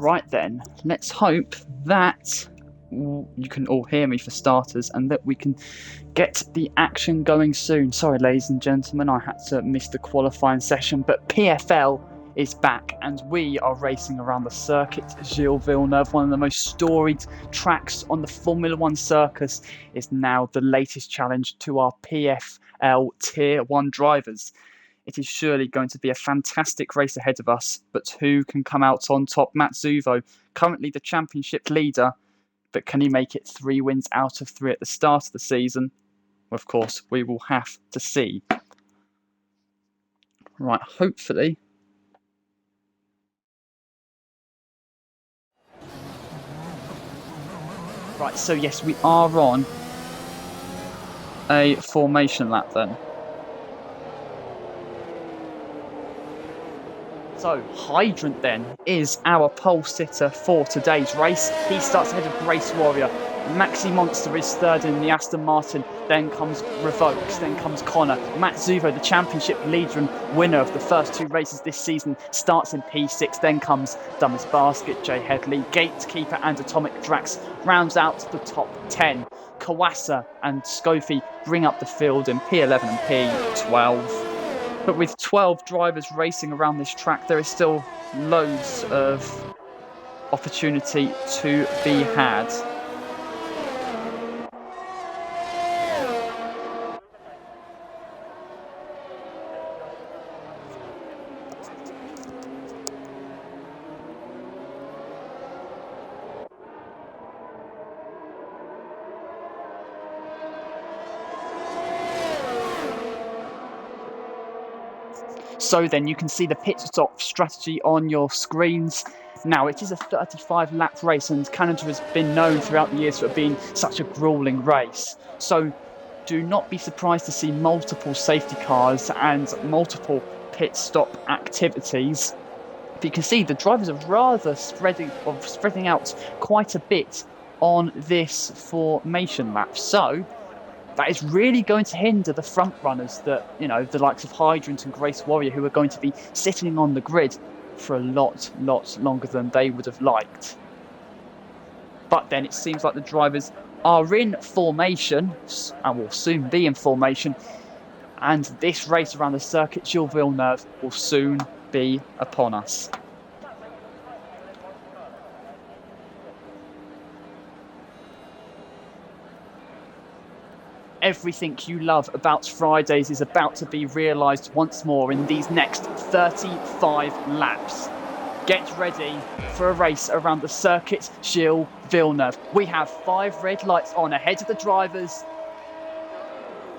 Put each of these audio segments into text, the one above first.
Right then, let's hope that you can all hear me for starters and that we can get the action going soon. Sorry, ladies and gentlemen, I had to miss the qualifying session, but PFL is back and we are racing around the circuit. Gilles Villeneuve, one of the most storied tracks on the Formula One circus, is now the latest challenge to our PFL Tier 1 drivers. It is surely going to be a fantastic race ahead of us, but who can come out on top? Matsuvo, currently the championship leader, but can he make it 3 wins out of 3 at the start of the season? Of course, we will have to see. Right, hopefully. Right, so yes, we are on a formation lap then. So, Hydrant then is our pole sitter for today's race. He starts ahead of Grace Warrior. Maxi Monster is third in the Aston Martin. Then comes Revokes. Then comes Connor. Matsuvo, the championship leader and winner of the first 2 races this season, starts in P6. Then comes Dumbest Basket, Jay Headley, Gatekeeper and Atomic Drax rounds out the top 10. Kawasa and Scofie bring up the field in P11 and P12. But with 12 drivers racing around this track, there is still loads of opportunity to be had. So then you can see the pit stop strategy on your screens. Now, it is a 35-lap race, and Canada has been known throughout the years for being such a grueling race. So do not be surprised to see multiple safety cars and multiple pit stop activities. But you can see the drivers are rather spreading out quite a bit on this formation lap. So that is really going to hinder the front runners, that, you know, the likes of Hydrant and Grace Warrior, who are going to be sitting on the grid for a lot longer than they would have liked. But then it seems like the drivers are in formation and will soon be in formation, and this race around the circuit Gilles Villeneuve will soon be upon us. Everything you love about Fridays is about to be realised once more in these next 35 laps. Get ready for a race around the circuit Gilles Villeneuve. We have 5 red lights on ahead of the drivers.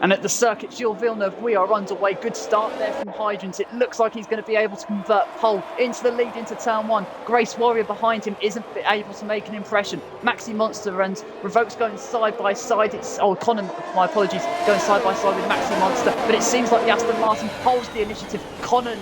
And at the circuit Gilles Villeneuve, we are underway. Good start there from Hydrant. It looks like he's going to be able to convert pole into the lead into turn 1. Grace Warrior behind him isn't able to make an impression. Maxi Monster and Revokes going side by side. Connor, my apologies, going side by side with Maxi Monster. But it seems like the Aston Martin holds the initiative. Connor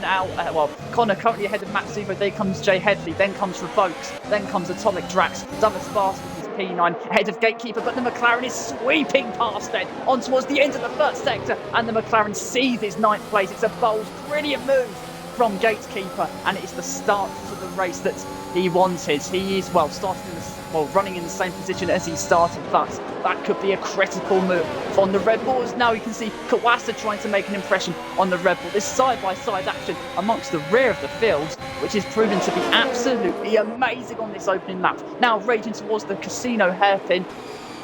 currently ahead of Matsuvo. Then comes Jay Headley. Then comes Revokes. Then comes Atomic Drax. Dumbest Basket is P9 ahead of Gatekeeper, but the McLaren is sweeping past then on towards the end of the first sector, and the McLaren seizes 9th place. It's a bold, brilliant move from Gatekeeper, and it is the start to the race that he wanted. He is running in the same position as he started, but that could be a critical move on the Red Bulls. Now you can see Kawasa trying to make an impression on the Red Bull. This side-by-side action amongst the rear of the field, which is proven to be absolutely amazing on this opening lap. Now raging towards the casino hairpin,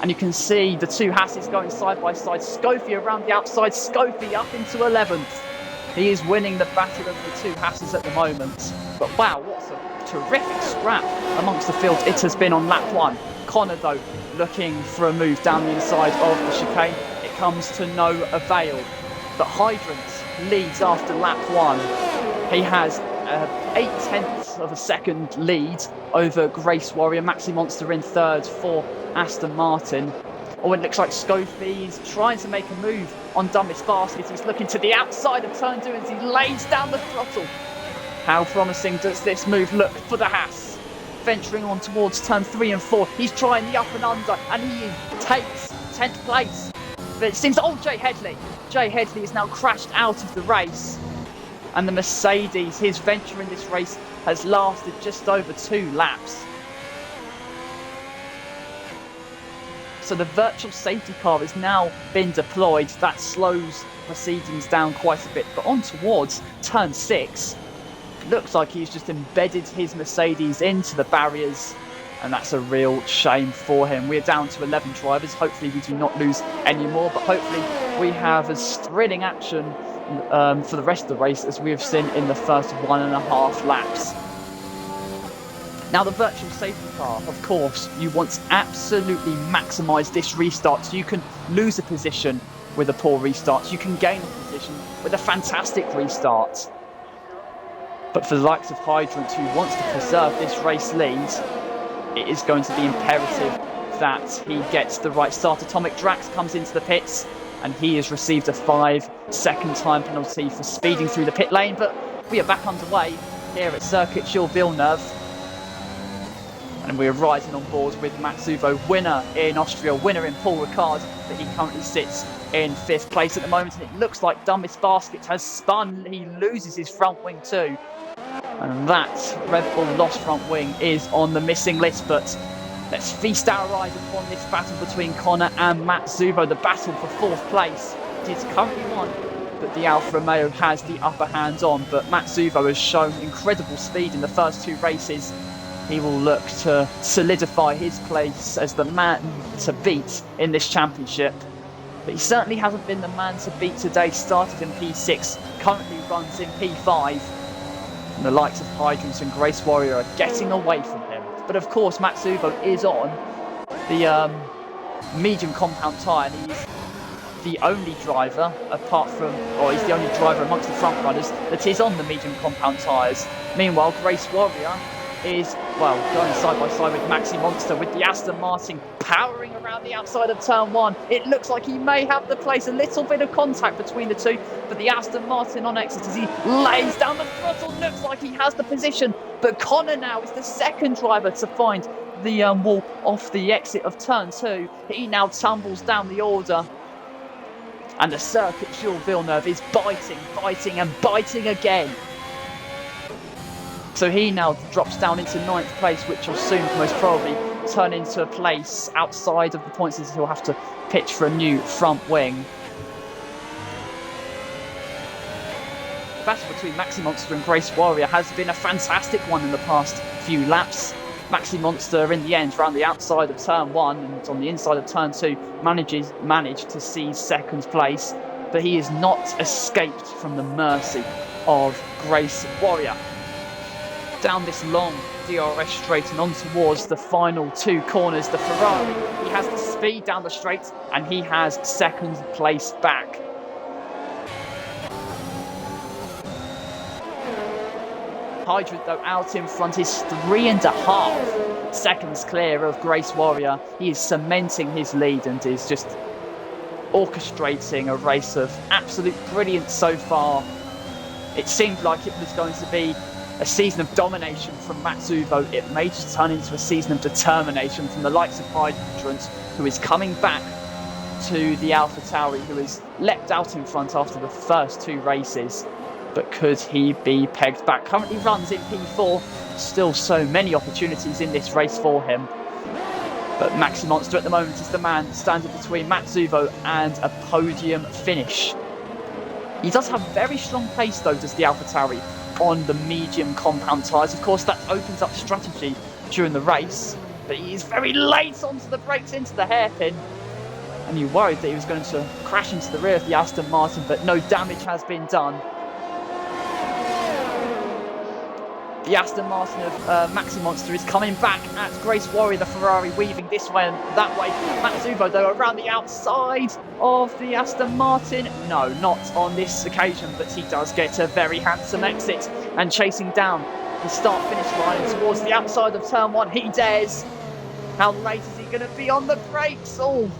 and you can see the 2 Hasses going side by side. Scofie around the outside, Scofie up into 11th. He is winning the battle of the 2 Hasses at the moment. But wow, what a terrific scrap amongst the field it has been on lap 1. Connor, though, looking for a move down the inside of the chicane. It comes to no avail. But Hydrant leads after lap 1. He has 0.8 of a second lead over Grace Warrior. Maxi Monster in third for Aston Martin. It looks like Scofie is trying to make a move on Dumbest Basket. He's looking to the outside of turn 2 as he lays down the throttle. How promising does this move look for the Haas? Venturing on towards turn 3 and 4. He's trying the up and under, and he takes 10th place. But it seems, Jay Headley. Jay Headley is now crashed out of the race. And the Mercedes, his venture in this race, has lasted just over 2 laps. So the virtual safety car has now been deployed. That slows proceedings down quite a bit. But on towards turn 6, looks like he's just embedded his Mercedes into the barriers. And that's a real shame for him. We're down to 11 drivers. Hopefully we do not lose any more. But hopefully we have as thrilling action for the rest of the race as we have seen in the first 1.5 laps. Now the virtual safety car, of course, you want to absolutely maximise this restart. So you can lose a position with a poor restart. You can gain a position with a fantastic restart. But for the likes of Hydrant, who wants to preserve this race lead, it is going to be imperative that he gets the right start. Atomic Drax comes into the pits and he has received a 5-second time penalty for speeding through the pit lane. But we are back underway here at Circuit Gilles Villeneuve. And we're riding on board with Matsuvo, winner in Austria, winner in Paul Ricard, but he currently sits in 5th place at the moment. And it looks like Dumbest Basket has spun. He loses his front wing too. And that Red Bull lost front wing is on the missing list. But let's feast our eyes upon this battle between Connor and Matsuvo. The battle for 4th place. It is currently won, but the Alfa Romeo has the upper hand on. But Matsuvo has shown incredible speed in the first 2 races. He will look to solidify his place as the man to beat in this championship. But he certainly hasn't been the man to beat today. Started in P6, currently runs in P5. And the likes of Hydrant and Grace Warrior are getting away from him. But of course, Matsuvo is on the medium compound tyre. And he's the only driver, he's the only driver amongst the front runners that is on the medium compound tyres. Meanwhile, Grace Warrior is, well, going side by side with Maxi Monster, with the Aston Martin powering around the outside of turn 1. It looks like he may have the place, a little bit of contact between the two, but the Aston Martin on exit as he lays down the throttle, looks like he has the position, but Connor now is the second driver to find the wall off the exit of turn 2. He now tumbles down the order, and the Circuit Gilles Villeneuve is biting and biting again. So he now drops down into 9th place, which will soon most probably turn into a place outside of the points as he'll have to pitch for a new front wing. The battle between Maxi Monster and Grace Warrior has been a fantastic one in the past few laps. Maxi Monster in the end around the outside of turn 1 and on the inside of turn 2 managed to seize 2nd place, but he has not escaped from the mercy of Grace Warrior. Down this long DRS straight and on towards the final 2 corners, the Ferrari, he has the speed down the straight and he has 2nd place back. Hydrant though out in front is 3.5 seconds clear of Grace Warrior. He is cementing his lead and is just orchestrating a race of absolute brilliance so far. It seemed like it was going to be a season of domination from Matsuvo. It may just turn into a season of determination from the likes of Hydrant, who is coming back to the AlphaTauri, who has leapt out in front after the first 2 races. But could he be pegged back? Currently runs in P4. Still so many opportunities in this race for him. But Maxi Monster at the moment is the man standing between Matsuvo and a podium finish. He does have very strong pace though, does the AlphaTauri, on the medium compound tyres. Of course, that opens up strategy during the race, but he is very late onto the brakes into the hairpin. And you worried that he was going to crash into the rear of the Aston Martin, but no damage has been done. The Aston Martin of Maxi Monster is coming back at Grace Warrior, the Ferrari, weaving this way and that way. Matsuvo, though, around the outside of the Aston Martin. No, not on this occasion, but he does get a very handsome exit and chasing down the start-finish line towards the outside of turn 1. He dares. How late is he going to be on the brakes? Oh,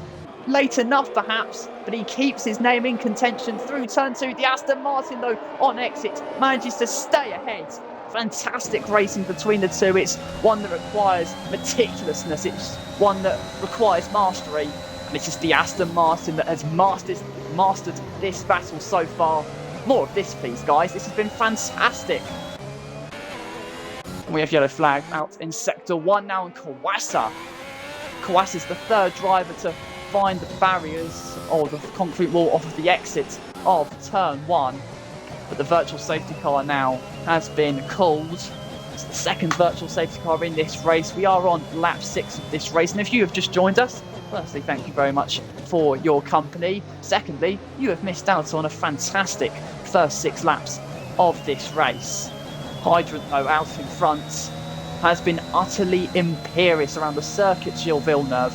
late enough perhaps, but he keeps his name in contention through turn 2. The Aston Martin, though, on exit, manages to stay ahead. Fantastic racing between the two. It's one that requires meticulousness. It's one that requires mastery. And it's just the Aston Martin that has mastered this battle so far. More of this, please, guys. This has been fantastic. We have yellow flag out in Sector 1 now, and Kawasa. Kawasa is the third driver to find the barriers or the concrete wall off of the exit of Turn 1. But the virtual safety car now has been called. It's the second virtual safety car in this race. We are on lap 6 of this race, and if you have just joined us, firstly, thank you very much for your company. Secondly, you have missed out on a fantastic first 6 laps of this race. Hydrant, though, out in front, has been utterly imperious around the circuit, Gilles Villeneuve.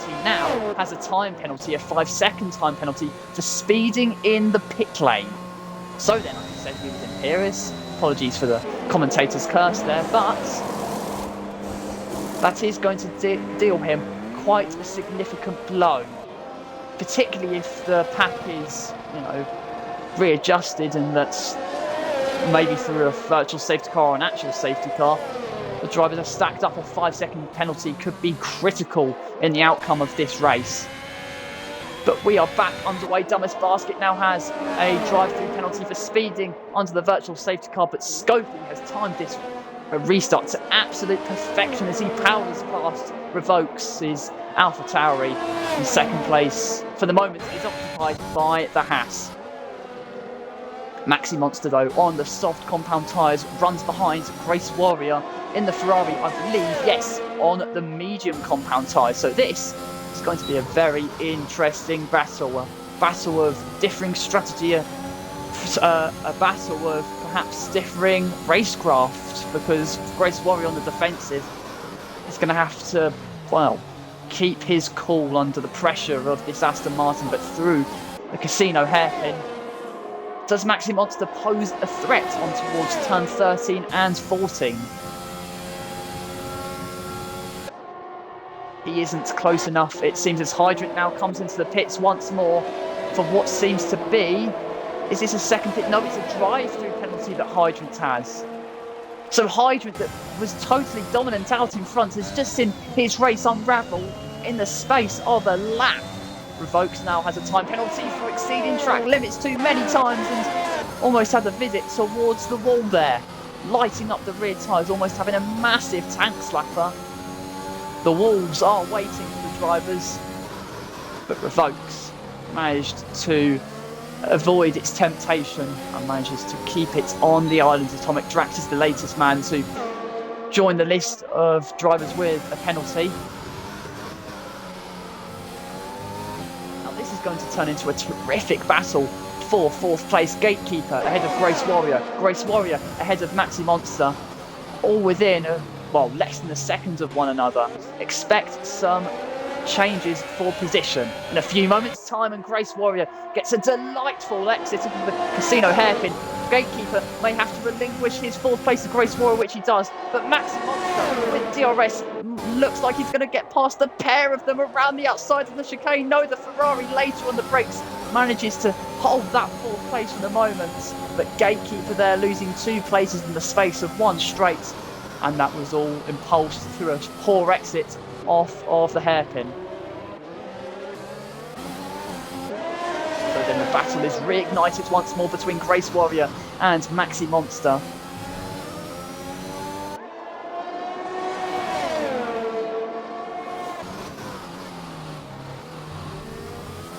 He now has a time penalty, a 5-second time penalty, for speeding in the pit lane. So then, like I said, he was imperious. Apologies for the commentator's curse there, but that is going to deal him quite a significant blow, particularly if the pack is, readjusted, and that's maybe through a virtual safety car or an actual safety car. The drivers are stacked up. A 5-second penalty could be critical in the outcome of this race. But we are back underway. Dumbest Basket now has a drive-through penalty for speeding onto the virtual safety car, but Scopey has timed this restart to absolute perfection as he powers past Revokes his Alpha Tauri. In second place, for the moment, is occupied by the Haas. Maxi Monster, though, on the soft compound tyres, runs behind Grace Warrior in the Ferrari, I believe, yes, on the medium compound tyres. So this is going to be a very interesting battle. A battle of differing strategy, a battle of perhaps differing racecraft, because Grace Warrior on the defensive is going to have to, keep his cool under the pressure of this Aston Martin, but through the casino hairpin. Does Maxi Monster pose a threat on towards turn 13 and 14? He isn't close enough, it seems, as Hydrant now comes into the pits once more for what seems to be... Is this a second pit? No, it's a drive-through penalty that Hydrant has. So Hydrant, that was totally dominant out in front, has just seen his race unravel in the space of a lap. Revokes now has a time penalty for exceeding track limits too many times and almost had a visit towards the wall there. Lighting up the rear tyres, almost having a massive tank slapper. The Wolves are waiting for the drivers, but Revokes managed to avoid its temptation and manages to keep it on the island. Atomic Drax is the latest man to join the list of drivers with a penalty. Now this is going to turn into a terrific battle for 4th place. Gatekeeper ahead of Grace Warrior. Grace Warrior ahead of Maxi Monster. All within less than a second of one another. Expect some changes for position in a few moments' time, and Grace Warrior gets a delightful exit of the casino hairpin. Gatekeeper may have to relinquish his 4th place to Grace Warrior, which he does, but Maxi Monster with DRS looks like he's going to get past the pair of them around the outside of the chicane. No, the Ferrari later on the brakes manages to hold that 4th place for the moment, but Gatekeeper there losing 2 places in the space of one straight, and that was all impulsed through a poor exit off of the hairpin. So then the battle is reignited once more between Grace Warrior and Maxi Monster.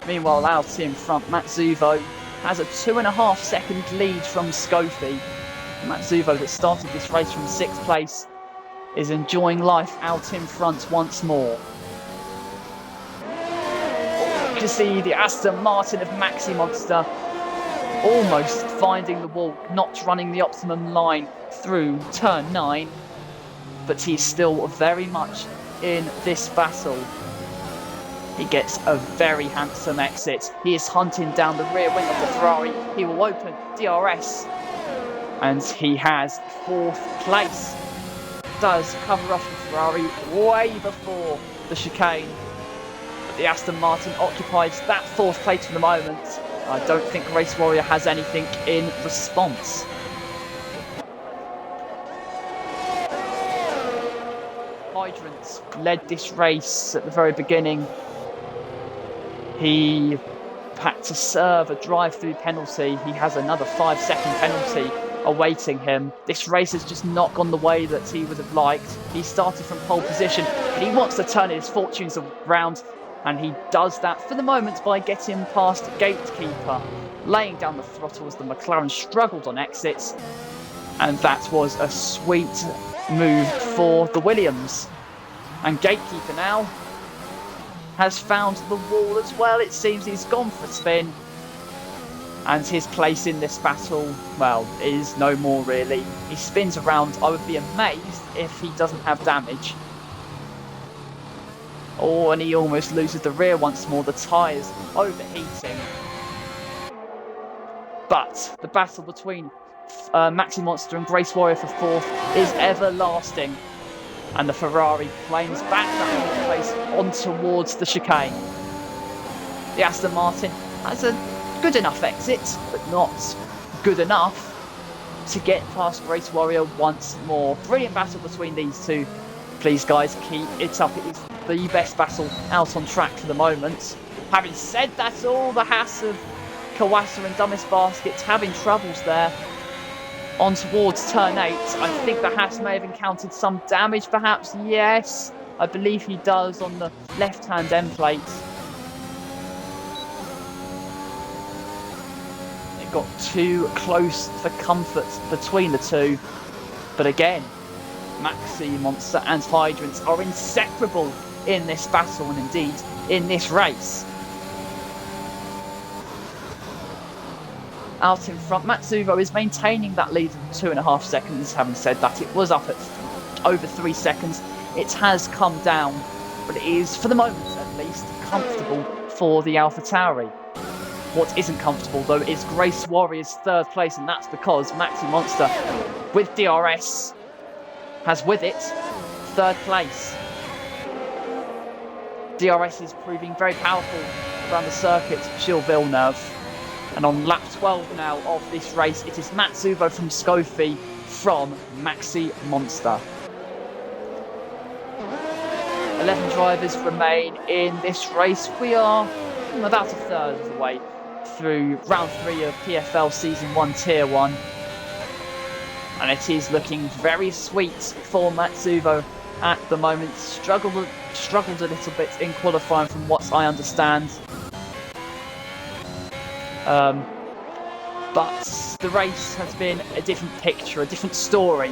Meanwhile, out in front, Matsuvo has a 2.5 second lead from Scopey. Matsuvo, that started this race from 6th place, is enjoying life out in front once more. You can see the Aston Martin of Maxi Monster almost finding the wall, not running the optimum line through turn 9, but he's still very much in this battle. He gets a very handsome exit. He is hunting down the rear wing of the Ferrari. He will open DRS, and he has 4th place. Does cover off the Ferrari way before the chicane, but the Aston Martin occupies that 4th place for the moment. I don't think Race Warrior has anything in response. Hydrant led this race at the very beginning. He had to serve a drive-through penalty. He has another 5-second penalty awaiting him. This race has just not gone the way that he would have liked. He started from pole position, but he wants to turn his fortunes around, and he does that for the moment by getting past Gatekeeper, laying down the throttle as the McLaren struggled on exits, and that was a sweet move for the Williams. And Gatekeeper now has found the wall as well. It seems he's gone for a spin, and his place in this battle, well, is no more really. He spins around. I would be amazed if he doesn't have damage. Oh, and he almost loses the rear once more. The tyres overheating. But the battle between Maxi Monster and Grace Warrior for 4th is everlasting. And the Ferrari claims back that 4th place on towards the chicane. The Aston Martin has a good enough exit, but not good enough to get past Grace Warrior once more. Brilliant battle between these two. Please, guys, keep it up. It is the best battle out on track for the moment. Having said that, all the Haas of Kawasa and Dumbest Baskets having troubles there. On towards turn 8, I think the Haas may have encountered some damage, perhaps. Yes, I believe he does on the left-hand end plate. It got too close for comfort between the two. But again, Maxi Monster and Hydrants are inseparable in this battle and indeed in this race. Out in front, Matsuvo is maintaining that lead of 2.5 seconds. Having said that, it was up at over 3 seconds. It has come down, but it is, for the moment at least, comfortable for the AlphaTauri. What isn't comfortable, though, is Grace Warrior's 3rd place, and that's because Maxi Monster, with DRS, has with it 3rd place. DRS is proving very powerful around the circuit, Gilles Villeneuve. And on lap 12 now of this race, it is Matsuvo from Scofie from Maxi Monster. 11 drivers remain in this race. We are about a third of the way through round 3 of PFL Season 1 Tier 1. And it is looking very sweet for Matsuvo at the moment. Struggled a little bit in qualifying from what I understand. But the race has been a different picture, a different story.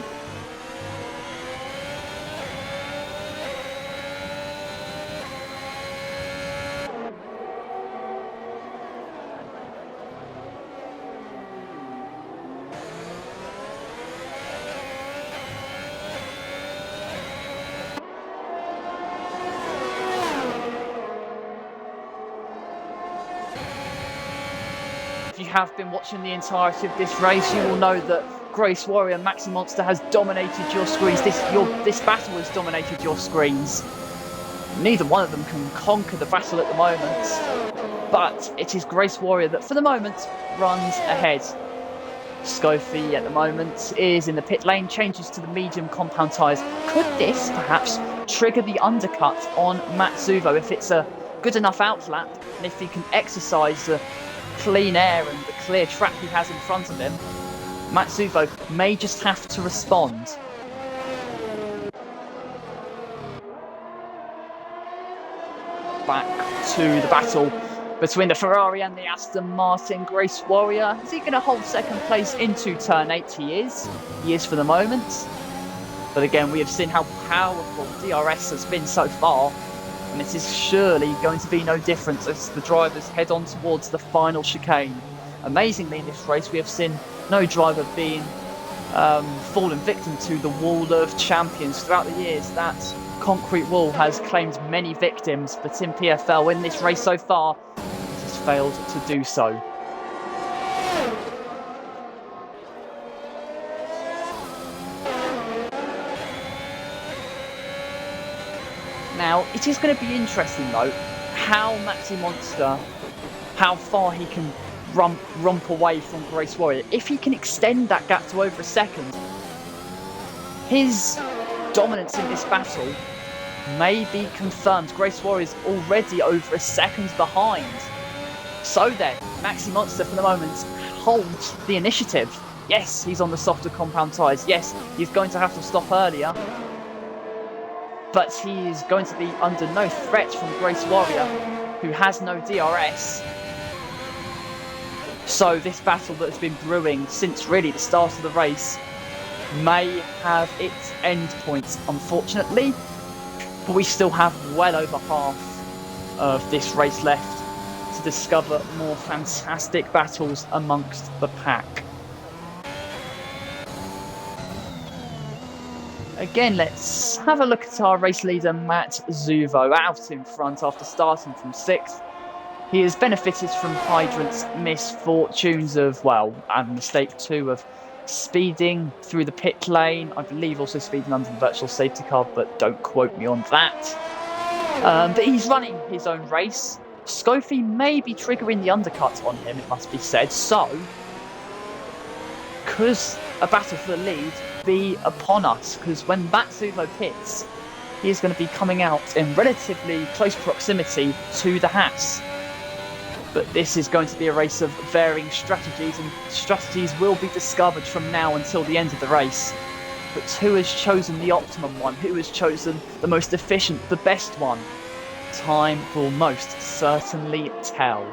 If you have been watching the entirety of this race, you will know that Grace Warrior and Maxi Monster has dominated your screens. This battle has dominated your screens. Neither one of them can conquer the battle at the moment, but it is Grace Warrior that, for the moment, runs ahead. Scofie at the moment is in the pit lane, changes to the medium compound tyres. Could this perhaps trigger the undercut on Matsuvo if it's a good enough outlap, and if he can exercise the clean air and the clear track he has in front of him? Matsuvo may just have to respond. Back to the battle between the Ferrari and the Aston Martin. Grace Warrior, is he going to hold 2nd place into turn 8? He is for the moment. But again, we have seen how powerful DRS has been so far, and it is surely going to be no different as the drivers head on towards the final chicane. Amazingly, in this race, we have seen no driver being fallen victim to the wall of champions. Throughout the years, that concrete wall has claimed many victims, but in PFL, in this race so far, it has failed to do so. Now, it is going to be interesting, though, how Maxi Monster, how far he can romp away from Grace Warrior. If he can extend that gap to over a second, his dominance in this battle may be confirmed. Grace Warrior is already over a second behind. So then, Maxi Monster for the moment holds the initiative. Yes, he's on the softer compound tyres. Yes, he's going to have to stop earlier. But he is going to be under no threat from Grace Warrior, who has no DRS. So this battle that has been brewing since really the start of the race may have its end points, unfortunately. But we still have well over half of this race left to discover more fantastic battles amongst the pack. Again, let's have a look at our race leader, Matt Zuvo, out in front after starting from 6th. He has benefited from Hydrant's misfortunes of, well, and mistake 2 of speeding through the pit lane. I believe also speeding under the virtual safety car, but don't quote me on that. But he's running his own race. Scofie may be triggering the undercut on him, it must be said. So, could a battle for the lead be upon us? Because when Matt Zuvo pits, he is going to be coming out in relatively close proximity to the Haas. But this is going to be a race of varying strategies, and strategies will be discovered from now until the end of the race. But who has chosen the optimum one? Who has chosen the most efficient, the best one? Time will most certainly tell.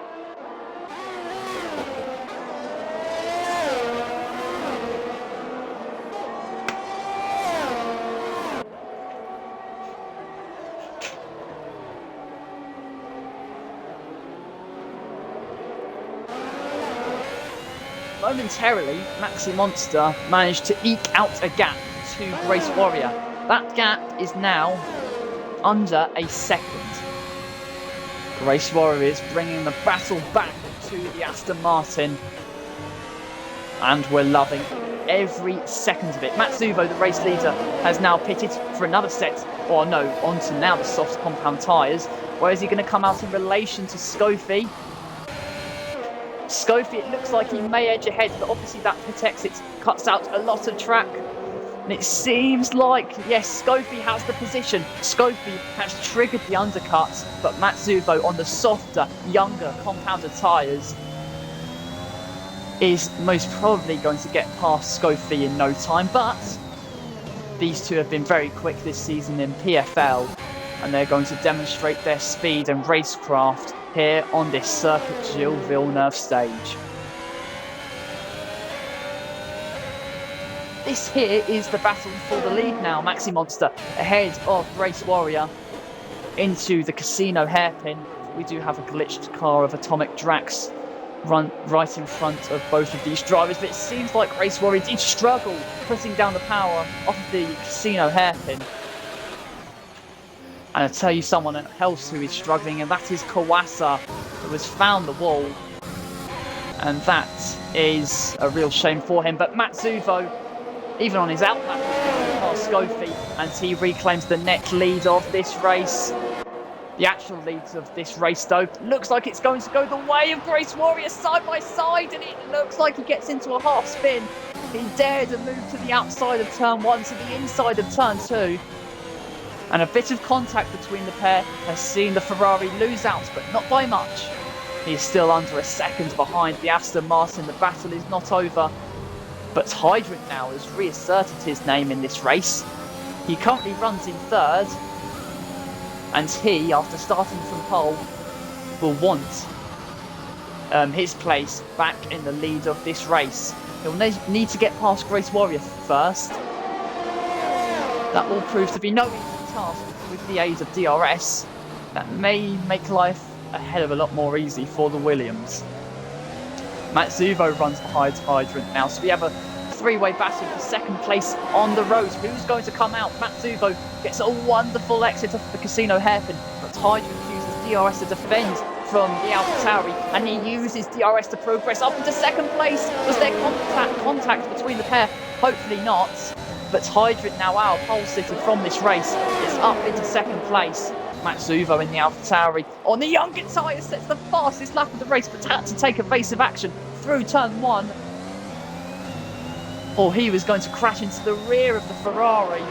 Momentarily, Maxi Monster managed to eke out a gap to Grace Warrior. That gap is now under a second. Grace Warrior is bringing the battle back to the Aston Martin, and we're loving every second of it. Matt Zuvo, the race leader, has now pitted for another set, or no, onto now the soft compound tyres. Where is he going to come out in relation to Scofie? Scofie, it looks like he may edge ahead, but obviously that protects it, cuts out a lot of track. And it seems like, yes, Scofie has the position. Scofie has triggered the undercut, but Matt Zuvo on the softer, younger, compounded tyres is most probably going to get past Scofie in no time. But these two have been very quick this season in PFL, and they're going to demonstrate their speed and racecraft here on this Circuit Gilles Villeneuve stage. This here is the battle for the lead now. Maxi Monster ahead of Grace Warrior into the Casino hairpin. We do have a glitched car of Atomic Drax run right in front of both of these drivers, but it seems like Grace Warrior did struggle putting down the power off of the Casino hairpin. And I'll tell you someone else who is struggling, and that is Kawasa, who has found the wall. And that is a real shame for him. But Matt Zuvo, even on his outlap, past Scofie, and he reclaims the net lead of this race. The actual lead of this race, though, looks like it's going to go the way of Grace Warrior side by side, and it looks like he gets into a half spin. He dared to move to the outside of turn 1 to the inside of turn 2. And a bit of contact between the pair has seen the Ferrari lose out, but not by much. He is still under a second behind the Aston Martin. The battle is not over, but Hydrant now has reasserted his name in this race. He currently runs in 3rd, and he, after starting from pole, will want his place back in the lead of this race. He'll need to get past Grace Warrior first. That will prove to be no easy task with the aid of DRS. That may make life a hell of a lot more easy for the Williams. Matt Zuvo runs behind Hydrant now, so we have a three-way battle for second place on the road. Who's going to come out? Matt Zuvo gets a wonderful exit off the Casino hairpin, but Hydrant uses DRS to defend from the AlphaTauri, and he uses DRS to progress up into second place. Was there contact between the pair? Hopefully not. But Hydrant, now our pole sitter from this race, is up into second place. Matt Zuvo in the AlphaTauri on the younger tyres sets the fastest lap of the race, but had to take evasive action through turn 1, or he was going to crash into the rear of the Ferrari.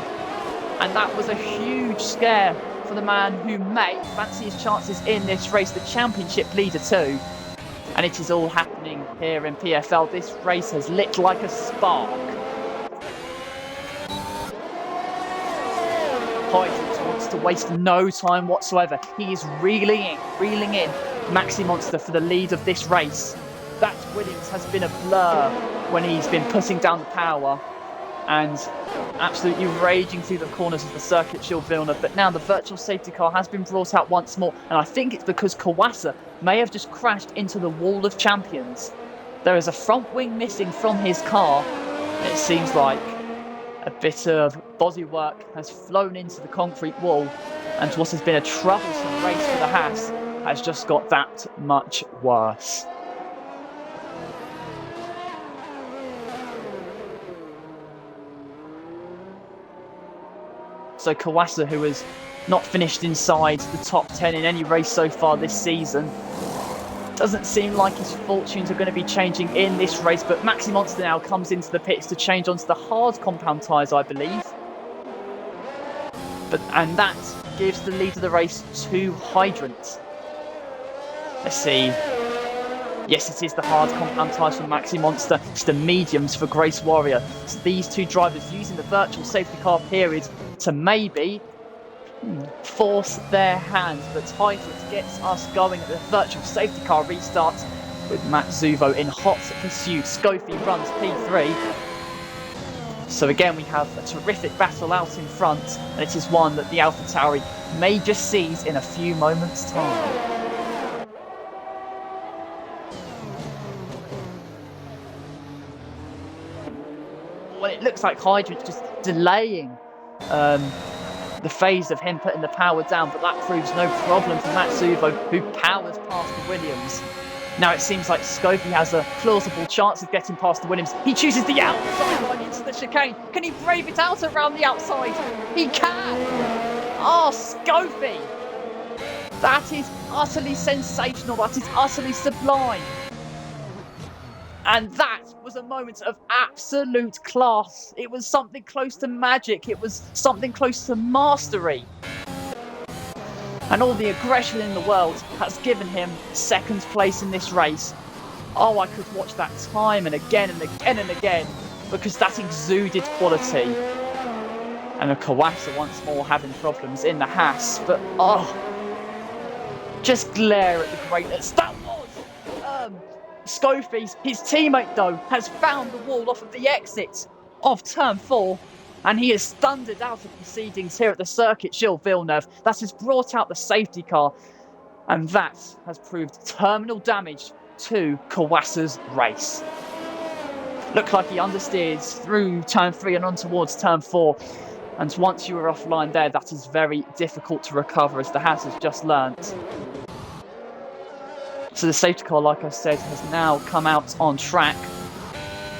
And that was a huge scare for the man who may fancy his chances in this race, the championship leader too. And it is all happening here in PFL. This race has lit like a spark. Hydrant wants to waste no time whatsoever. He is reeling in Maxi Monster for the lead of this race. That Williams has been a blur when he's been putting down the power and absolutely raging through the corners of the circuit, Gilles Villeneuve. But now the virtual safety car has been brought out once more, and I think it's because Kawasa may have just crashed into the wall of champions. There is a front wing missing from his car. It seems like a bit of bodywork has flown into the concrete wall, and what has been a troublesome race for the Haas has just got that much worse. So Kawasa, who has not finished inside the top 10 in any race so far this season, doesn't seem like his fortunes are going to be changing in this race. But Maxi Monster now comes into the pits to change onto the hard compound tyres, I believe. And that gives the lead of the race to Hydrant. Let's see. Yes, it is the hard compound tyres for Maxi Monster. It's the mediums for Grace Warrior. So these two drivers using the virtual safety car period to maybe force their hands. But Hydrant gets us going at the virtual safety car restart with Matt Zuvo in hot pursuit. Scofie runs P3. So again, we have a terrific battle out in front, and it is one that the AlphaTauri may just seize in a few moments' time. Well, it looks like Hydrant's just delaying the phase of him putting the power down, but that proves no problem for Matt Zuvo, who powers past the Williams. Now it seems like Scofie has a plausible chance of getting past the Williams. He chooses the outside line into the chicane. Can he brave it out around the outside? He can! Oh, Scofie! That is utterly sensational. That is utterly sublime. And that was a moment of absolute class. It was something close to magic. It was something close to mastery. And all the aggression in the world has given him second place in this race. Oh, I could watch that time and again and again and again, because that exuded quality. And a Kawasa once more having problems in the Haas. But, just glare at the greatness. That was Scofie's. His teammate, though, has found the wall off of the exit of turn 4. And he is thundered out of proceedings here at the circuit, Gilles Villeneuve. That has brought out the safety car. And that has proved terminal damage to Kawasa's race. Looked like he understeers through turn 3 and on towards turn 4. And once you were offline there, that is very difficult to recover, as the Haas has just learnt. So the safety car, like I said, has now come out on track.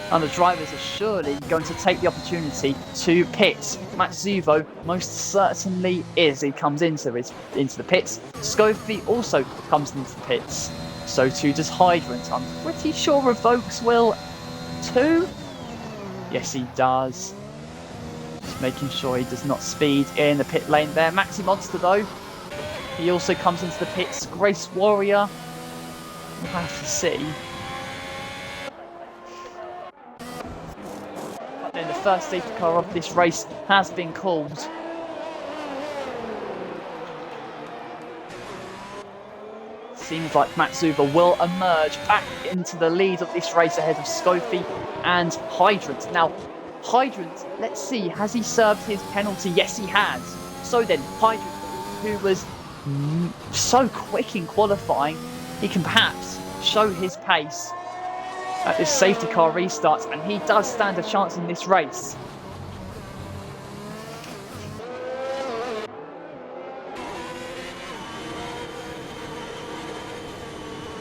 And the drivers are surely going to take the opportunity to pit. Matt Zuvo most certainly is. He comes into the pits. Scofie also comes into the pits. So too does Hydrant. I'm pretty sure Revokes will too. Yes, he does. Just making sure he does not speed in the pit lane there. Maxi Monster, though, he also comes into the pits. Grace Warrior, we'll have to see. But then the first safety car of this race has been called. Seems like Matt Zuvo will emerge back into the lead of this race ahead of Scofie and Hydrant. Now, Hydrant, let's see, has he served his penalty? Yes, he has. So then, Hydrant, who was so quick in qualifying, he can perhaps show his pace at this safety car restart, and he does stand a chance in this race.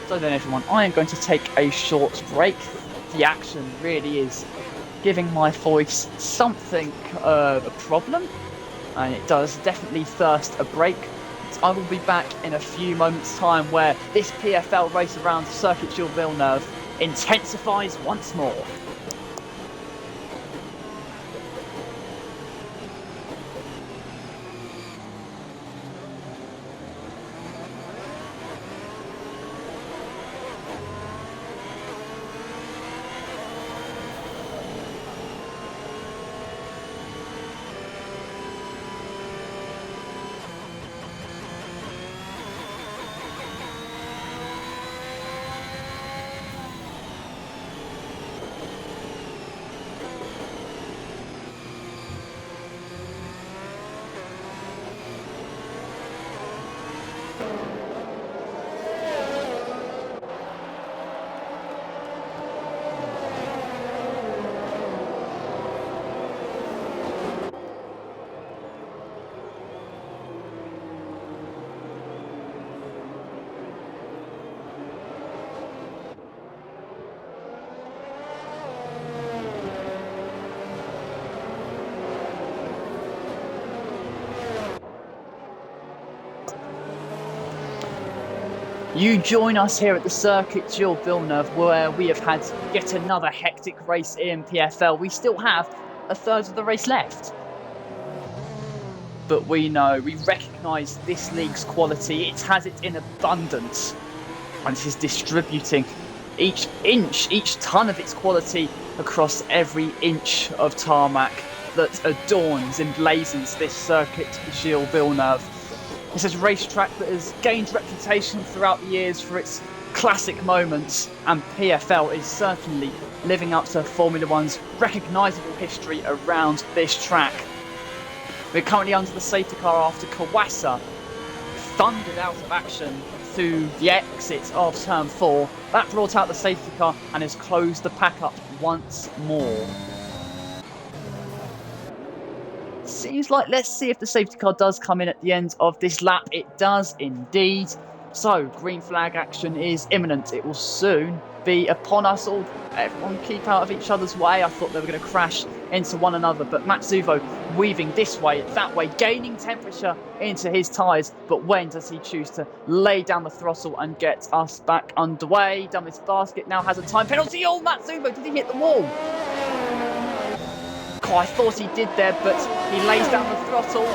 So then everyone, I am going to take a short break. The action really is giving my voice something of a problem, and it does definitely thirst a break. I will be back in a few moments' time where this PFL race around Circuit Gilles Villeneuve intensifies once more. You join us here at the circuit, Gilles Villeneuve, where we have had yet another hectic race in PFL. We still have a third of the race left. But we recognise this league's quality. It has it in abundance. And it is distributing each inch, each ton of its quality across every inch of tarmac that adorns, emblazons this circuit, Gilles Villeneuve. It's a racetrack that has gained reputation throughout the years for its classic moments, and PFL is certainly living up to Formula One's recognisable history around this track. We're currently under the safety car after Kawasa thundered out of action through the exit of turn 4. That brought out the safety car and has closed the pack up once more. Seems like, let's see if the safety car does come in at the end of this lap. It does indeed. So, green flag action is imminent. It will soon be upon us all. Everyone keep out of each other's way. I thought they were going to crash into one another, but Matsuvo weaving this way, that way, gaining temperature into his tyres. But when does he choose to lay down the throttle and get us back underway? Dumbest Basket now has a time penalty. Oh, Matsuvo, did he hit the wall? I thought he did there, but he lays down the throttle,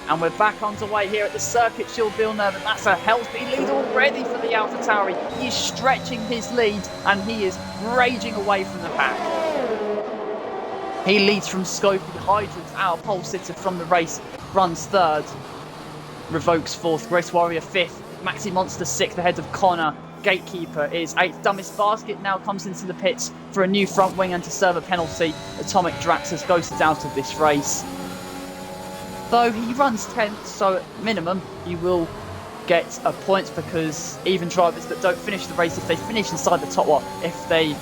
and we're back underway here at the circuit, Gilles Villeneuve, and that's a healthy lead already for the AlphaTauri. He's stretching his lead, and he is raging away from the pack. He leads from Scopy. Hydrant, our pole sitter from the race, runs third. Revokes fourth. Grace Warrior fifth. Maxi Monster sixth ahead of Connor. Gatekeeper is 8th. Dumbest Basket now comes into the pits for a new front wing and to serve a penalty. Atomic Drax has ghosted out of this race. Though he runs 10th, so at minimum you will get a point, because even drivers that don't finish the race, if they finish inside the top, if they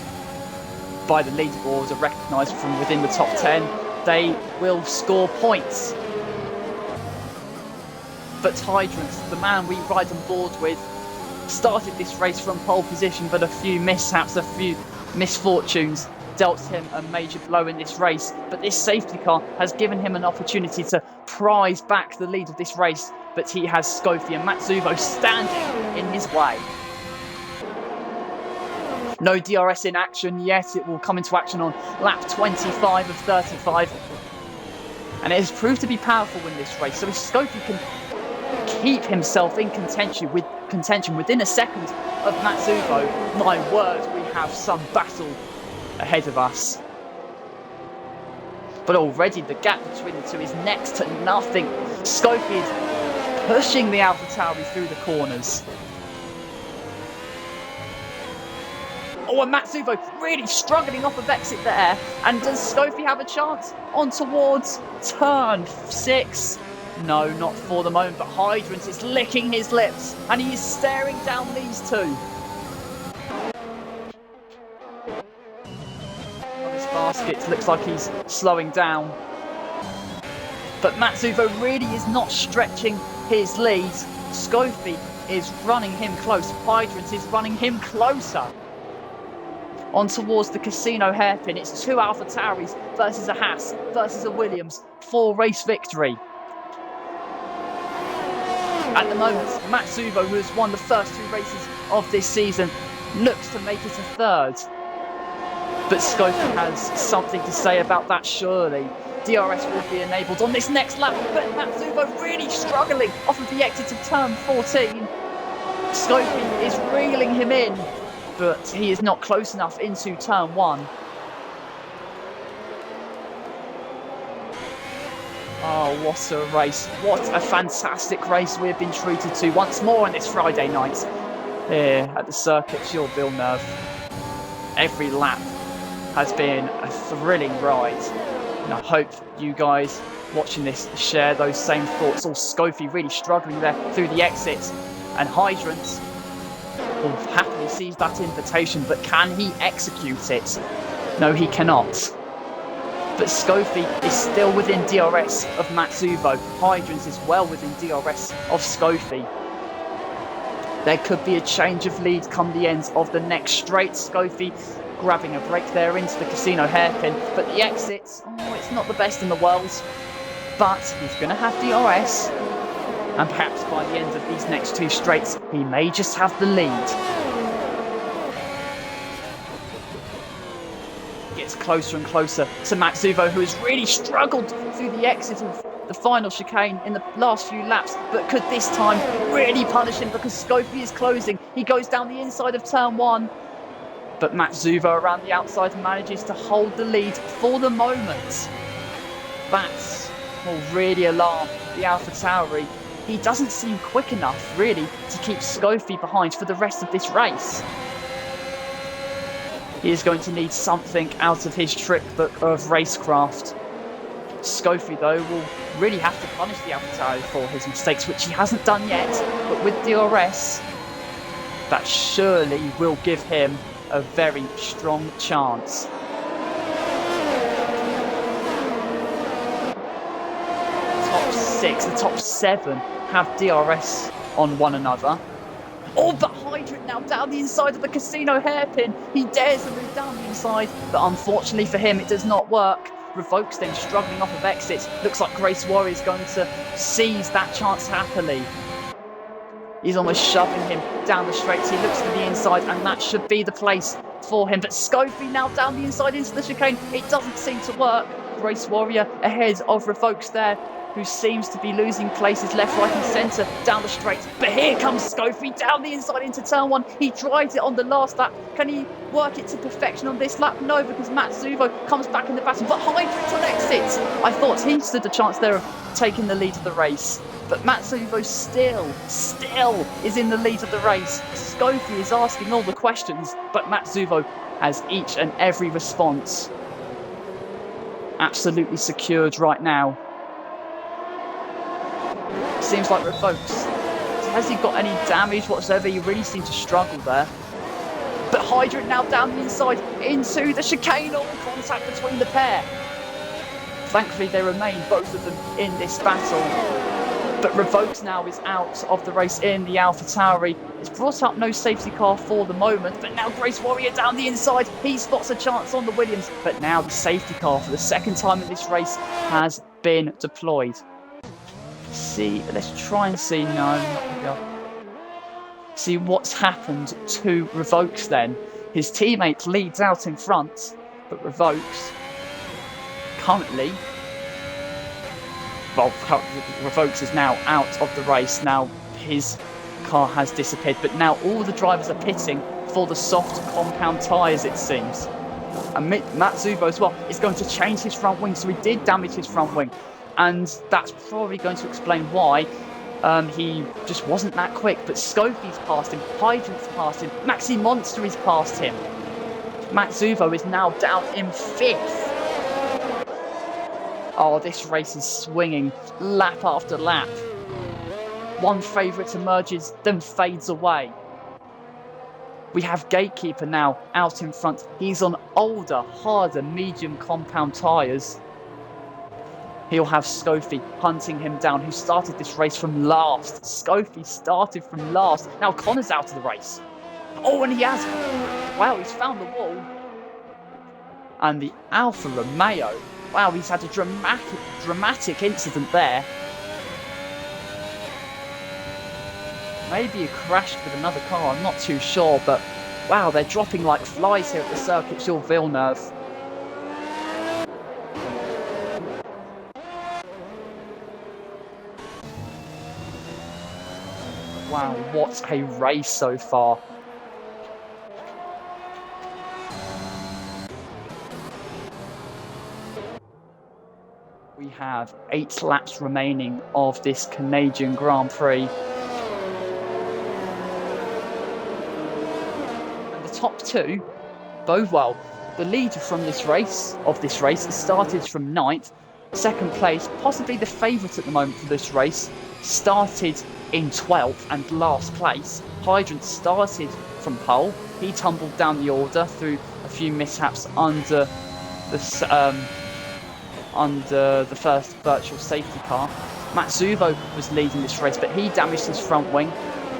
by the leaderboards are recognised from within the top 10, they will score points. But Hydrant, the man we ride on board with, started this race from pole position, but a few mishaps, a few misfortunes dealt him a major blow in this race. But this safety car has given him an opportunity to prize back the lead of this race, but he has Scopy and Matsuvo standing in his way. No DRS in action yet. It will come into action on lap 25 of 35. And it has proved to be powerful in this race. So if Scopy can keep himself in contention within a second of Matsuvo, my word, we have some battle ahead of us. But already the gap between the two is next to nothing. Scopy is pushing the AlphaTauri through the corners. Oh, and Matsuvo really struggling off of exit there. And does Scopy have a chance on towards turn 6? No, not for the moment, but Hydrant is licking his lips and he is staring down these two. This Basket looks like he's slowing down. But Matsuvo really is not stretching his lead. Scopy is running him close. Hydrant is running him closer. On towards the casino hairpin. It's two AlphaTauris versus a Haas versus a Williams for race victory. At the moment, Matsuvo, who has won the first two races of this season, looks to make it a third. But Scopy has something to say about that, surely. DRS will be enabled on this next lap, but Matsuvo really struggling off of the exit of turn 14. Scopy is reeling him in, but he is not close enough into turn 1. Oh, what a race. What a fantastic race we have been treated to once more on this Friday night here at the circuit, Gilles Villeneuve. Every lap has been a thrilling ride. And I hope you guys watching this share those same thoughts. All Scopy really struggling there through the exit. And Hydrant will happily seize that invitation, but can he execute it? No, he cannot. But Scopy is still within DRS of Matsuvo. Hydrant is well within DRS of Scopy. There could be a change of lead come the end of the next straight. Scopy grabbing a break there into the casino hairpin. But the exit, it's not the best in the world. But he's going to have DRS. And perhaps by the end of these next 2 straights, he may just have the lead. Gets closer and closer to Matsuvo, who has really struggled through the exit of the final chicane in the last few laps, but could this time really punish him because Scoffi is closing. He goes down the inside of turn 1, but Matsuvo around the outside manages to hold the lead for the moment. That will really alarm the AlphaTauri. He doesn't seem quick enough, really, to keep Scoffi behind for the rest of this race. He is going to need something out of his trick book of racecraft. Scoffi, though, will really have to punish the AlphaTauri for his mistakes, which he hasn't done yet. But with DRS, that surely will give him a very strong chance. Top 6, the top 7 have DRS on one another. Oh, but Hydrant now down the inside of the Casino hairpin. He dares to move down the inside, but unfortunately for him, it does not work. Revokes then struggling off of exits. Looks like Grace Warrior is going to seize that chance happily. He's almost shoving him down the straights. He looks to the inside, and that should be the place for him. But Scoffi now down the inside into the chicane. It doesn't seem to work. Grace Warrior ahead of Revokes there, who seems to be losing places left, right and centre down the straight. But here comes Scoffi down the inside into turn 1. He tried it on the last lap. Can he work it to perfection on this lap? No, because Matsuvo comes back in the battle. But Hydrant on exits. I thought he stood a chance there of taking the lead of the race. But Matsuvo still is in the lead of the race. Scoffi is asking all the questions, but Matsuvo has each and every response absolutely secured right now. Seems like Revokes. Has he got any damage whatsoever? He really seemed to struggle there. But Hydrant now down the inside into the chicane. All contact between the pair. Thankfully, they remain, both of them, in this battle. But Revokes now is out of the race in the AlphaTauri. It's brought up no safety car for the moment, but now Grace Warrior down the inside. He spots a chance on the Williams, but now the safety car for the second time in this race has been deployed. Let's try and see. See what's happened to Revokes then. His teammate leads out in front, but Revokes currently... Well, Revokes is now out of the race. Now his car has disappeared, but now all the drivers are pitting for the soft compound tyres, it seems. And Matsuvo as well is going to change his front wing, so he did damage his front wing. And that's probably going to explain why he just wasn't that quick. But Scoffi's passed him, Hydrant's passed him, Maxi Monster is past him. Matsuvo is now down in 5th. Oh, this race is swinging lap after lap. One favourite emerges, then fades away. We have Gatekeeper now out in front. He's on older, harder, medium compound tyres. He'll have Scoffi hunting him down, who started this race from last. Scoffi started from last. Now Connor's out of the race. Oh, and he has... Wow, he's found the wall. And the Alfa Romeo... Wow, he's had a dramatic incident there. Maybe he crashed with another car, I'm not too sure, but wow, they're dropping like flies here at the Circuit Sur Villeneuve. Wow, what a race so far. We have 8 laps remaining of this Canadian Grand Prix. And the top 2 bode well. The leader from this race, started from 9th. Second place, possibly the favourite at the moment for this race, started in 12th and last place. Hydrant started from pole. He tumbled down the order through a few mishaps under the first virtual safety car. Matsuvo was leading this race, but he damaged his front wing,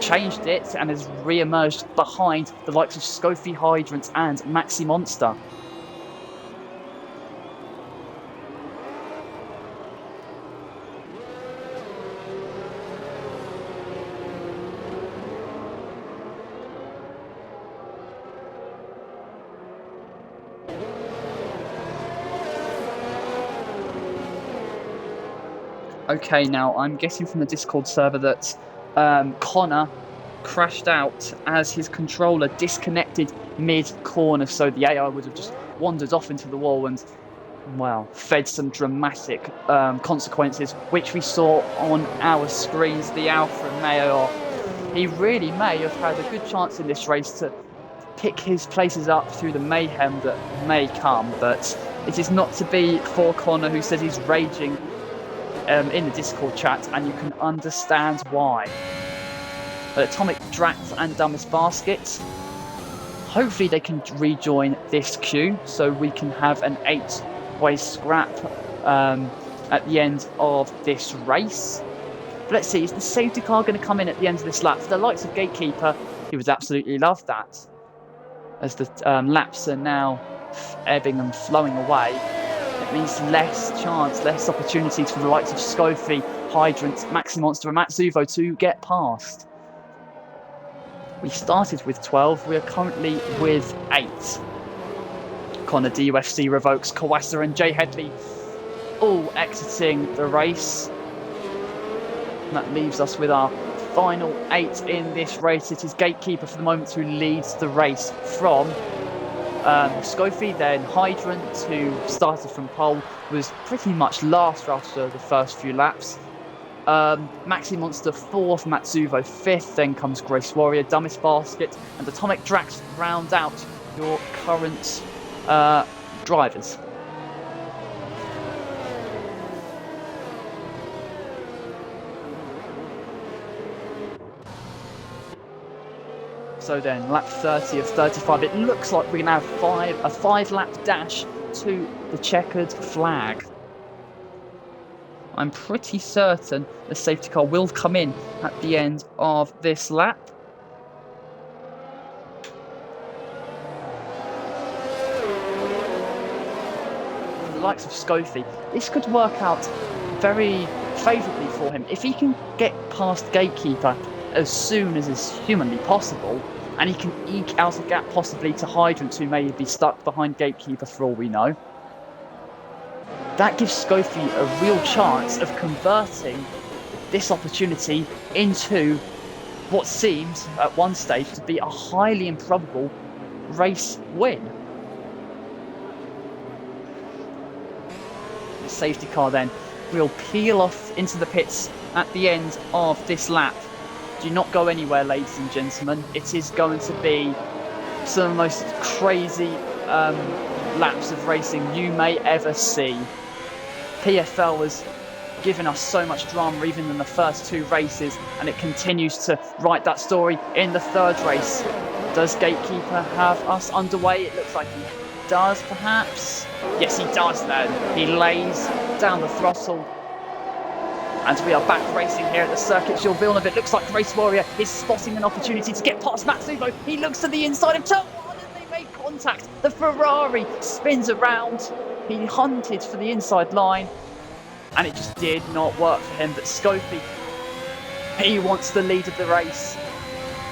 changed it, and has re-emerged behind the likes of Scoffi, Hydrant and Maxi Monster. Okay, now I'm guessing from the Discord server that Connor crashed out as his controller disconnected mid-corner, so the AI would have just wandered off into the wall and, well, fed some dramatic consequences, which we saw on our screens. The Alfa Romeo, he really may have had a good chance in this race to pick his places up through the mayhem that may come, but it is not to be for Connor, who says he's raging in the Discord chat, and you can understand why. But Atomic Drax and Dumbest Basket, hopefully they can rejoin this queue so we can have an 8-way scrap at the end of this race. But let's see, is the safety car going to come in at the end of this lap? For the likes of Gatekeeper, he would absolutely love that, as the laps are now ebbing and flowing away. It means less chance, less opportunities for the likes of Scofie, Hydrant, Maximonster and Matsuvo to get past. We started with 12, we are currently with 8. Connor DUFC revokes, Kawasa and Jay Headley all exiting the race. And that leaves us with our final 8 in this race. It is Gatekeeper for the moment who leads the race from Scofie, then Hydrant, who started from pole, was pretty much last after the first few laps. Maxi Monster 4th, Matsuvo 5th, then comes Grace Warrior, Dumbest Basket, and Atomic Drax round out your current drivers. So then, lap 30 of 35, it looks like we're going to have a 5-lap dash to the checkered flag. I'm pretty certain the safety car will come in at the end of this lap. For the likes of Scofie, this could work out very favourably for him. If he can get past Gatekeeper as soon as is humanly possible, and he can eke out a gap possibly to Hydrant, who may be stuck behind Gatekeeper for all we know, that gives Scofie a real chance of converting this opportunity into what seems at one stage to be a highly improbable race win. The safety car then will peel off into the pits at the end of this lap. Do not go anywhere, ladies and gentlemen. It is going to be some of the most crazy laps of racing you may ever see. PFL has given us so much drama even in the first 2 races, and it continues to write that story in the 3rd race. Does Gatekeeper have us underway? It looks like he does, perhaps. Yes, he does then. He lays down the throttle. And we are back racing here at the circuit. Gilles Villeneuve, it looks like Grace Warrior is spotting an opportunity to get past Matsuvo. He looks to the inside of turn 1 and they make contact. The Ferrari spins around. He hunted for the inside line and it just did not work for him. But Scofie, he wants the lead of the race.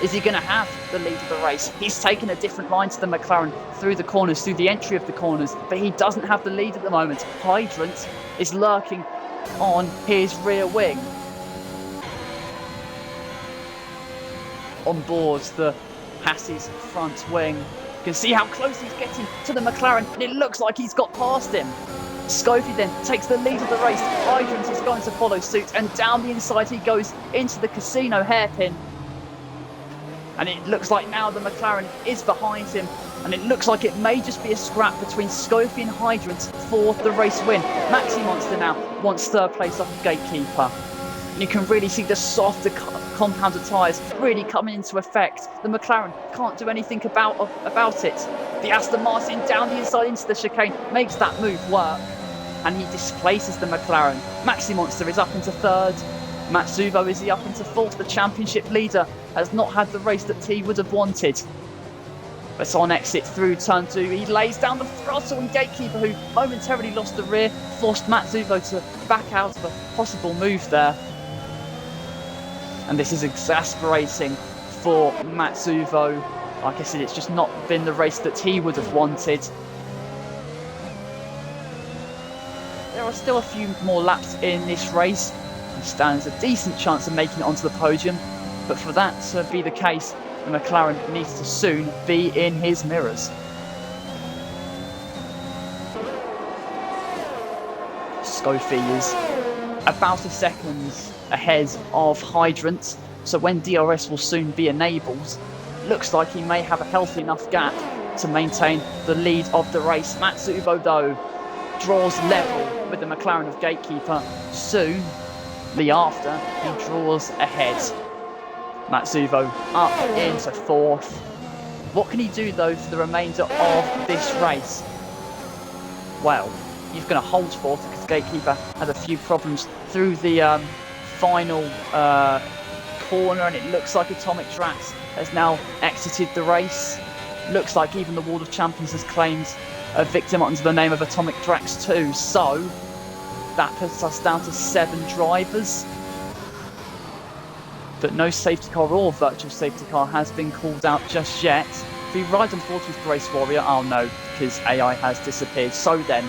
Is he going to have the lead of the race? He's taken a different line to the McLaren through the corners, through the entry of the corners, but he doesn't have the lead at the moment. Hydrant is lurking on his rear wing. On board the Haas's front wing. You can see how close he's getting to the McLaren, and it looks like he's got past him. Scofie then takes the lead of the race. Hydrant is going to follow suit, and down the inside he goes into the casino hairpin. And it looks like now the McLaren is behind him, and it looks like it may just be a scrap between Scofie and Hydrant for the race win. Maxi Monster now wants 3rd place off of Gatekeeper. And you can really see the softer compounded tyres really coming into effect. The McLaren can't do anything about it. The Aston Martin down the inside into the chicane makes that move work, and he displaces the McLaren. Maxi Monster is up into 3rd. Matsuvo is up into 4th. The championship leader has not had the race that he would have wanted. But on exit through turn 2, he lays down the throttle, and Gatekeeper, who momentarily lost the rear, forced Matsuvo to back out of a possible move there. And this is exasperating for Matsuvo. Like I said, it's just not been the race that he would have wanted. There are still a few more laps in this race. he stands a decent chance of making it onto the podium. But for that to be the case, the McLaren needs to soon be in his mirrors. Scofie is about a second ahead of Hydrant, so when DRS will soon be enabled, looks like he may have a healthy enough gap to maintain the lead of the race. Matsubo, though, draws level with the McLaren of Gatekeeper. Soon, after, he draws ahead. Matsubo up into fourth. What can he do, though, for the remainder of this race? Well, he's going to hold fourth because Gatekeeper had a few problems through the final corner, and it looks like Atomic Drax has now exited the race. Looks like even the World of Champions has claimed a victim under the name of Atomic Drax too. So that puts us down to 7 drivers. But no safety car or virtual safety car has been called out just yet. If we ride on board with Grace Warrior, oh no, because AI has disappeared. So then,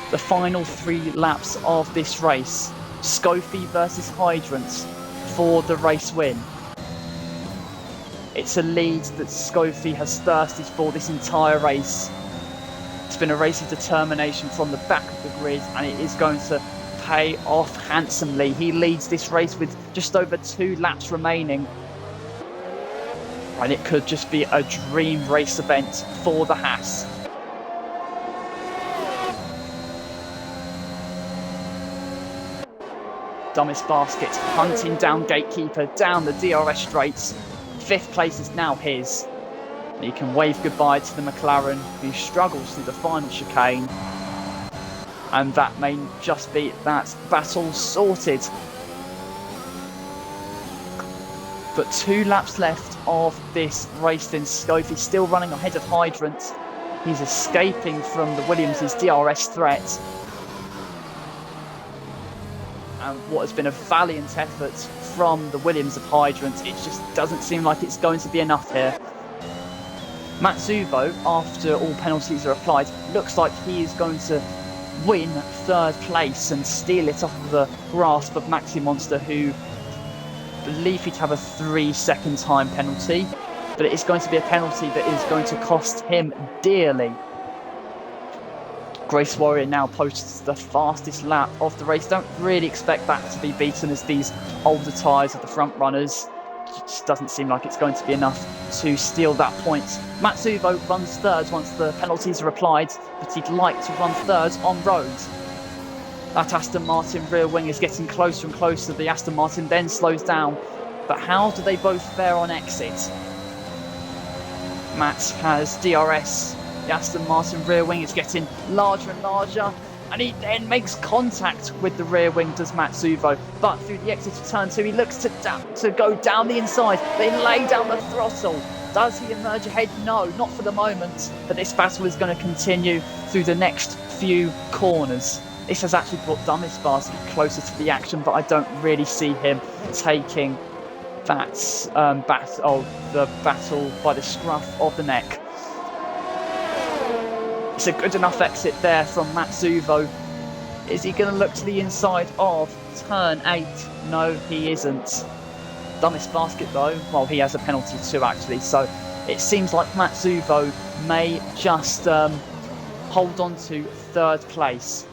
the final 3 laps of this race. Scofie versus Hydrant for the race win. It's a lead that Scofie has thirsted for this entire race. It's been a race of determination from the back of the grid, and it is going to pay off handsomely. He leads this race with just over 2 laps remaining. And it could just be a dream race event for the Haas. Dumbest Basket hunting down Gatekeeper down the DRS straights. 5th place is now his. He can wave goodbye to the McLaren, who struggles through the final chicane. And that may just be that battle sorted. But 2 laps left of this race, then Scofie still running ahead of Hydrant. He's escaping from the Williams' DRS threat. And what has been a valiant effort from the Williams of Hydrant, it just doesn't seem like it's going to be enough here. Matsubo, after all penalties are applied, looks like he is going to win 3rd place and steal it off of the grasp of Maxi Monster, who believe he'd have a 3-second time penalty, but it is going to be a penalty that is going to cost him dearly. Grace Warrior now posts the fastest lap of the race. Don't really expect that to be beaten, as these older tyres of the front runners. It just doesn't seem like it's going to be enough to steal that point. Matsubo runs 3rd once the penalties are applied, but he'd like to run 3rd on road. That Aston Martin rear wing is getting closer and closer. The Aston Martin then slows down. But how do they both fare on exit? Matt has DRS. The Aston Martin rear wing is getting larger and larger, and he then makes contact with the rear wing, does Matsubo. But through the exit of turn 2, he looks to go down the inside, then lay down the throttle. Does he emerge ahead? No, not for the moment. But this battle is going to continue through the next few corners. This has actually brought Dumbest Basket closer to the action, but I don't really see him taking that the battle by the scruff of the neck. It's a good enough exit there from Matsubo. Is he going to look to the inside of turn 8? No, he isn't. Dumbest Basket, though, well, he has a penalty too, actually, so it seems like Matsubo may just hold on to 3rd place.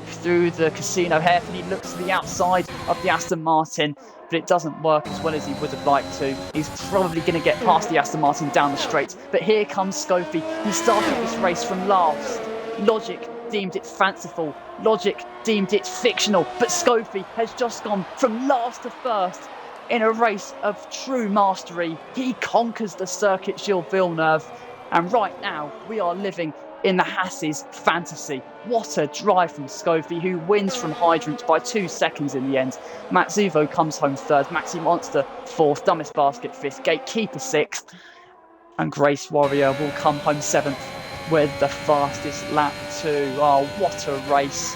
Through the casino hairpin, he looks to the outside of the Aston Martin, but it doesn't work as well as he would have liked to. He's probably going to get past the Aston Martin down the straight, but here comes Scofie. He started this race from last. Logic deemed it fanciful. Logic deemed it fictional, but Scofie has just gone from last to 1st in a race of true mastery. He conquers the circuit Gilles Villeneuve, and right now we are living in the Haas's fantasy. What a drive from Scofie, who wins from Hydrant by 2 seconds in the end. Matsubo comes home 3rd, Maxi Monster 4th, Dumbest Basket 5th, Gatekeeper 6th, and Grace Warrior will come home 7th with the fastest lap too. Oh, what a race.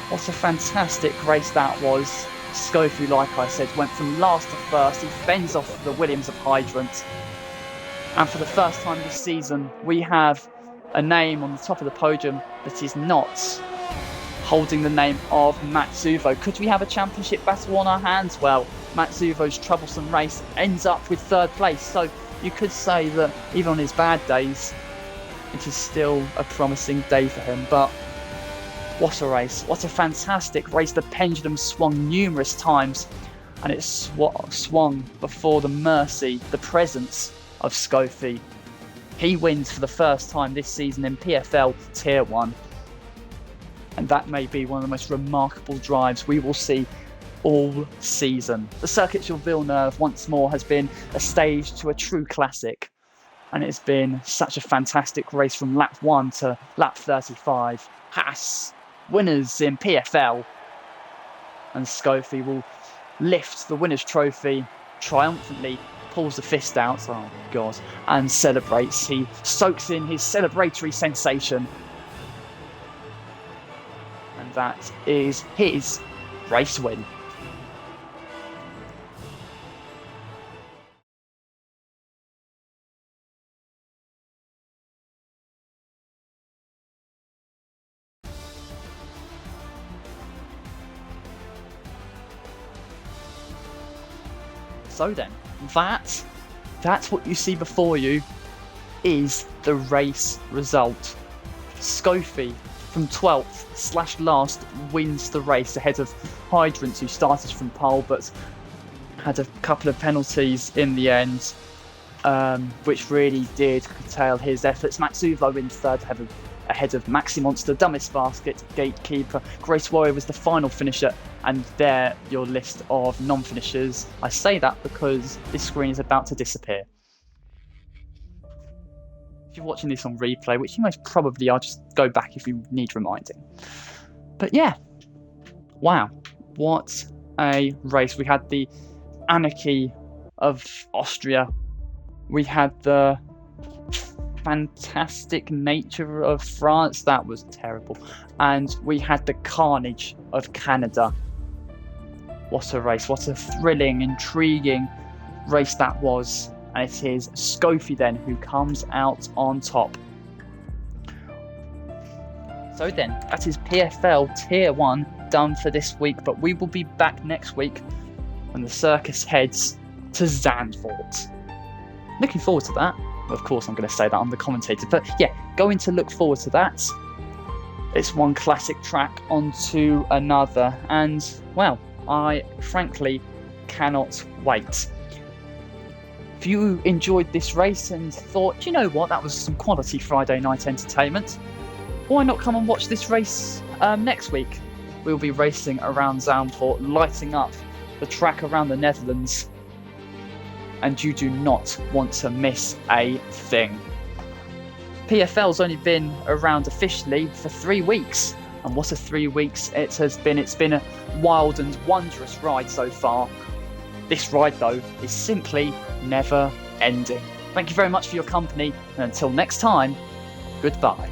What a fantastic race that was. Scofie, like I said, went from last to 1st. He fends off the Williams of Hydrant. And for the first time this season, we have a name on the top of the podium that is not holding the name of Matsuvo. Could we have a championship battle on our hands? Well, Matsuvo's troublesome race ends up with 3rd place, so you could say that even on his bad days, it is still a promising day for him. But what a race, what a fantastic race. The pendulum swung numerous times, and it swung before the mercy, the presence of Scofie. He wins for the first time this season in PFL Tier 1. And that may be one of the most remarkable drives we will see all season. The Circuit sur Villeneuve once more has been a stage to a true classic. And it's been such a fantastic race from lap 1 to lap 35. Haas, winners in PFL. And Scofie will lift the winner's trophy triumphantly, pulls the fist out, oh god, and celebrates. He soaks in his celebratory sensation. And that is his race win. So then, that's what you see before you is the race result. Scofie from 12th/last wins the race ahead of Hydrant, who started from pole but had a couple of penalties in the end, which really did curtail his efforts. Matsuvo in 3rd ahead of Maxi Monster, Dumbest Basket, Gatekeeper. Grace Warrior was the final finisher, and there your list of non-finishers. I say that because this screen is about to disappear. If you're watching this on replay, which you most probably are, just go back if you need reminding. But yeah, wow, what a race. We had the anarchy of Austria. We had the fantastic nature of France, that was terrible, and we had the carnage of Canada. What a race, what a thrilling, intriguing race that was. And it is Scofie then who comes out on top. So then, that is PFL Tier 1 done for this week, but we will be back next week when the circus heads to Zandvoort. Looking forward to that. Of course, I'm going to say that on the commentator, but yeah, going to look forward to that. It's one classic track onto another, and well, I frankly cannot wait. If you enjoyed this race and thought, you know what, that was some quality Friday night entertainment, why not come and watch this race next week? We'll be racing around Zandvoort, lighting up the track around the Netherlands, and you do not want to miss a thing. PFL's only been around officially for 3 weeks, and what a 3 weeks it has been. It's been a wild and wondrous ride so far. This ride, though, is simply never ending. Thank you very much for your company, and until next time, goodbye.